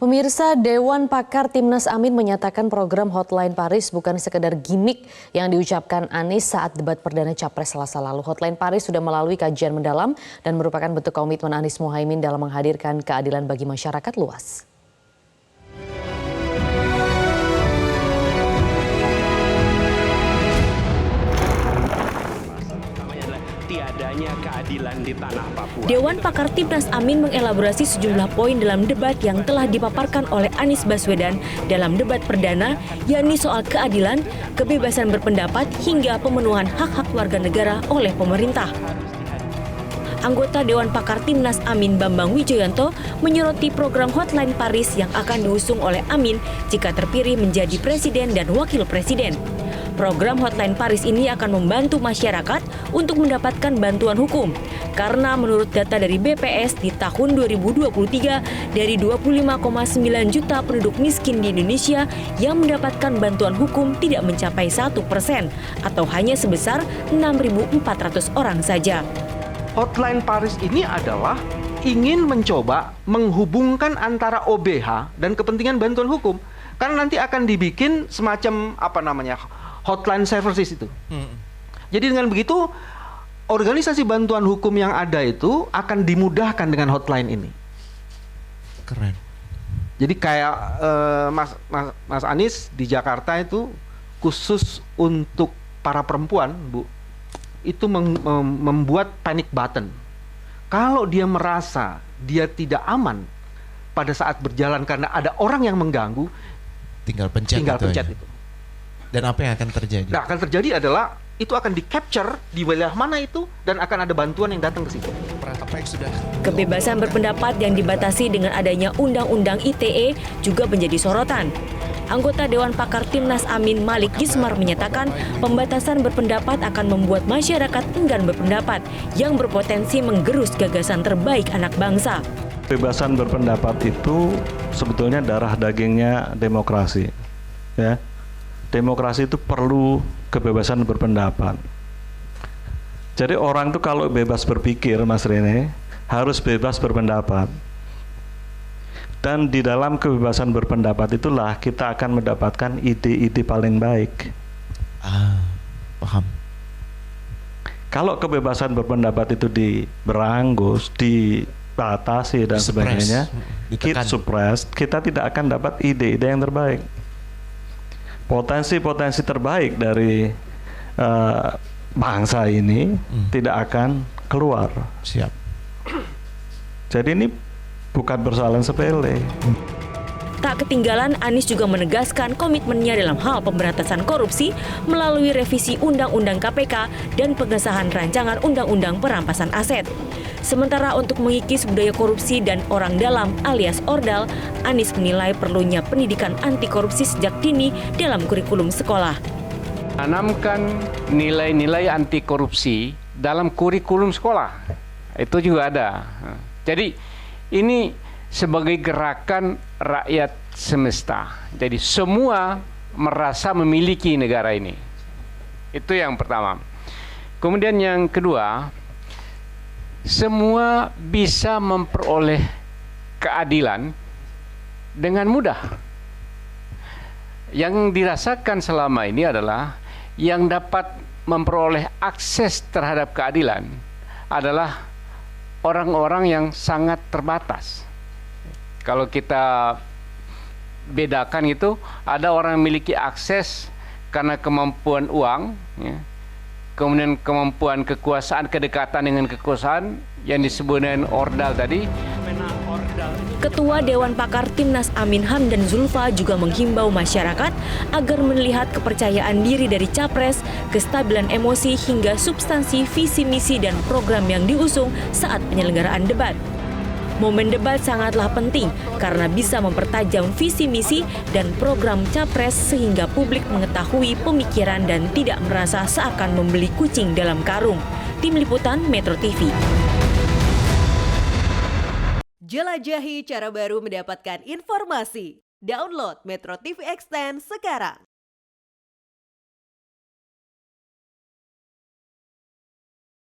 Pemirsa, Dewan Pakar Timnas Amin menyatakan program Hotline Paris bukan sekedar gimmick yang diucapkan Anies saat debat perdana Capres Selasa lalu. Hotline Paris sudah melalui kajian mendalam dan merupakan bentuk komitmen Anies Muhaimin dalam menghadirkan keadilan bagi masyarakat luas. Tiadanya keadilan di tanah Papua. Dewan Pakar Timnas Amin mengelaborasi sejumlah poin dalam debat yang telah dipaparkan oleh Anies Baswedan dalam debat perdana, yakni soal keadilan, kebebasan berpendapat, hingga pemenuhan hak-hak warga negara oleh pemerintah. Anggota Dewan Pakar Timnas Amin Bambang Wijoyanto menyoroti program Hotline Paris yang akan diusung oleh Amin jika terpilih menjadi presiden dan wakil presiden. Program Hotline Paris ini akan membantu masyarakat untuk mendapatkan bantuan hukum. Karena menurut data dari BPS di tahun 2023, dari 25,9 juta penduduk miskin di Indonesia yang mendapatkan bantuan hukum tidak mencapai 1% atau hanya sebesar 6.400 orang saja. Hotline Paris ini adalah ingin mencoba menghubungkan antara OBH dan kepentingan bantuan hukum. Karena nanti akan dibikin semacam hotline services itu. Jadi dengan begitu organisasi bantuan hukum yang ada itu akan dimudahkan dengan hotline ini. Keren. Jadi kayak Mas Anies di Jakarta itu khusus untuk para perempuan, Bu, itu membuat panic button. Kalau dia merasa dia tidak aman pada saat berjalan karena ada orang yang mengganggu, tinggal pencet itu. Dan apa yang akan terjadi? Nah, akan terjadi adalah itu akan di-capture di wilayah mana itu dan akan ada bantuan yang datang ke situ. Apa yang sudah Kebebasan berpendapat yang dibatasi dengan adanya Undang-Undang ITE juga menjadi sorotan. Anggota Dewan Pakar Timnas Amin Malik Gismar menyatakan pembatasan berpendapat akan membuat masyarakat enggan berpendapat yang berpotensi menggerus gagasan terbaik anak bangsa. Kebebasan berpendapat itu sebetulnya darah dagingnya demokrasi, ya. Demokrasi itu perlu kebebasan berpendapat. Jadi orang tuh kalau bebas berpikir, Mas Rene, harus bebas berpendapat. Dan di dalam kebebasan berpendapat itulah kita akan mendapatkan ide-ide paling baik. Paham. Kalau kebebasan berpendapat itu diberangus, dibatasi dan sebagainya, kita suppress, kita tidak akan dapat ide-ide yang terbaik. Potensi-potensi terbaik dari bangsa ini tidak akan keluar. Siap. Jadi ini bukan persoalan sepele. Tak ketinggalan, Anies juga menegaskan komitmennya dalam hal pemberantasan korupsi melalui revisi Undang-Undang KPK dan pengesahan rancangan Undang-Undang Perampasan Aset. Sementara untuk mengikis budaya korupsi dan orang dalam alias ordal, Anies menilai perlunya pendidikan anti korupsi sejak dini dalam kurikulum sekolah. Tanamkan nilai-nilai anti korupsi dalam kurikulum sekolah. Itu juga ada. Jadi ini sebagai gerakan rakyat semesta. Jadi semua merasa memiliki negara ini. Itu yang pertama. Kemudian yang kedua, semua bisa memperoleh keadilan dengan mudah. Yang dirasakan selama ini adalah yang dapat memperoleh akses terhadap keadilan adalah orang-orang yang sangat terbatas. Kalau kita bedakan itu, ada orang yang memiliki akses karena kemampuan uang, ya. Kemudian kemampuan kekuasaan, kedekatan dengan kekuasaan yang disebut dengan ordal tadi. Ketua Dewan Pakar Timnas Amin Hamdan Zulfa juga menghimbau masyarakat agar melihat kepercayaan diri dari capres, kestabilan emosi hingga substansi visi misi dan program yang diusung saat penyelenggaraan debat. Momen debat sangatlah penting karena bisa mempertajam visi misi dan program capres sehingga publik mengetahui pemikiran dan tidak merasa seakan membeli kucing dalam karung. Tim Liputan Metro TV. Jelajahi cara baru mendapatkan informasi. Download Metro TV Extend sekarang.